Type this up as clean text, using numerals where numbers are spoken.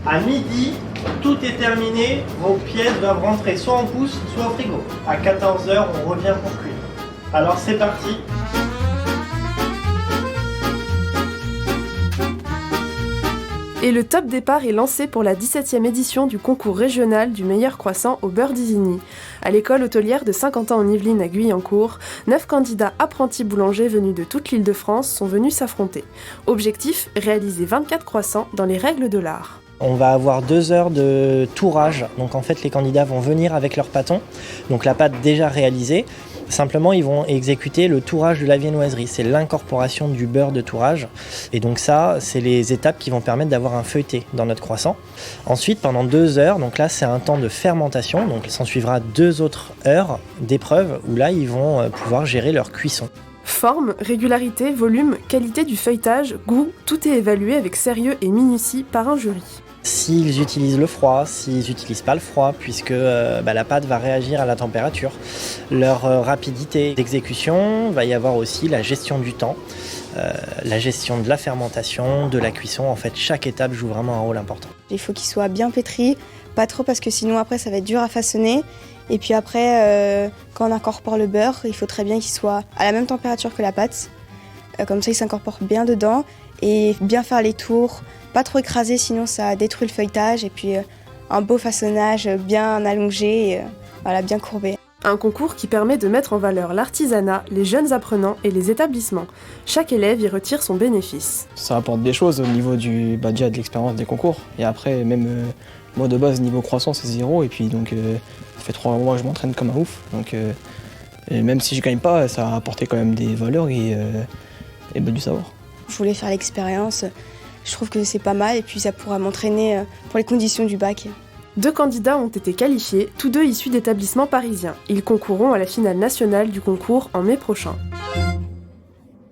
À midi, tout est terminé, vos pièces doivent rentrer soit en pousse, soit au frigo. À 14 h, on revient pour cuire. Alors c'est parti. Et le top départ est lancé pour la 17e édition du concours régional du meilleur croissant au beurre d'Isigny. À l'école hôtelière de Saint-Quentin-en-Yvelines à Guyancourt, 9 candidats apprentis boulangers venus de toute l'Île-de-France sont venus s'affronter. Objectif, réaliser 24 croissants dans les règles de l'art. On va avoir 2 heures de tourage, donc en fait les candidats vont venir avec leur pâton, donc la pâte déjà réalisée. Simplement, ils vont exécuter le tourage de la viennoiserie. C'est l'incorporation du beurre de tourage. Et donc ça, c'est les étapes qui vont permettre d'avoir un feuilleté dans notre croissant. Ensuite, pendant 2 heures, donc là, c'est un temps de fermentation. Donc, il s'en suivra 2 autres heures d'épreuve où là, ils vont pouvoir gérer leur cuisson. Forme, régularité, volume, qualité du feuilletage, goût, tout est évalué avec sérieux et minutie par un jury. S'ils utilisent le froid, s'ils n'utilisent pas le froid, puisque la pâte va réagir à la température. Leur rapidité d'exécution, va y avoir aussi la gestion du temps, la gestion de la fermentation, de la cuisson. En fait, chaque étape joue vraiment un rôle important. Il faut qu'il soit bien pétri, pas trop parce que sinon après ça va être dur à façonner. Et puis après, quand on incorpore le beurre, il faut très bien qu'il soit à la même température que la pâte. Comme ça, il s'incorpore bien dedans et bien faire les tours. Pas trop écrasé, sinon ça détruit le feuilletage. Et puis un beau façonnage bien allongé, bien courbé. Un concours qui permet de mettre en valeur l'artisanat, les jeunes apprenants et les établissements. Chaque élève y retire son bénéfice. Ça apporte des choses au niveau déjà de l'expérience des concours. Et après, même moi de base, niveau croissant, c'est 0. Et puis donc, ça fait 3 mois que je m'entraîne comme un ouf. Donc, et même si je gagne pas, ça a apporté quand même des valeurs et du savoir. Je voulais faire l'expérience. Je trouve que c'est pas mal et puis ça pourra m'entraîner pour les conditions du bac. 2 candidats ont été qualifiés, tous 2 issus d'établissements parisiens. Ils concourront à la finale nationale du concours en mai prochain.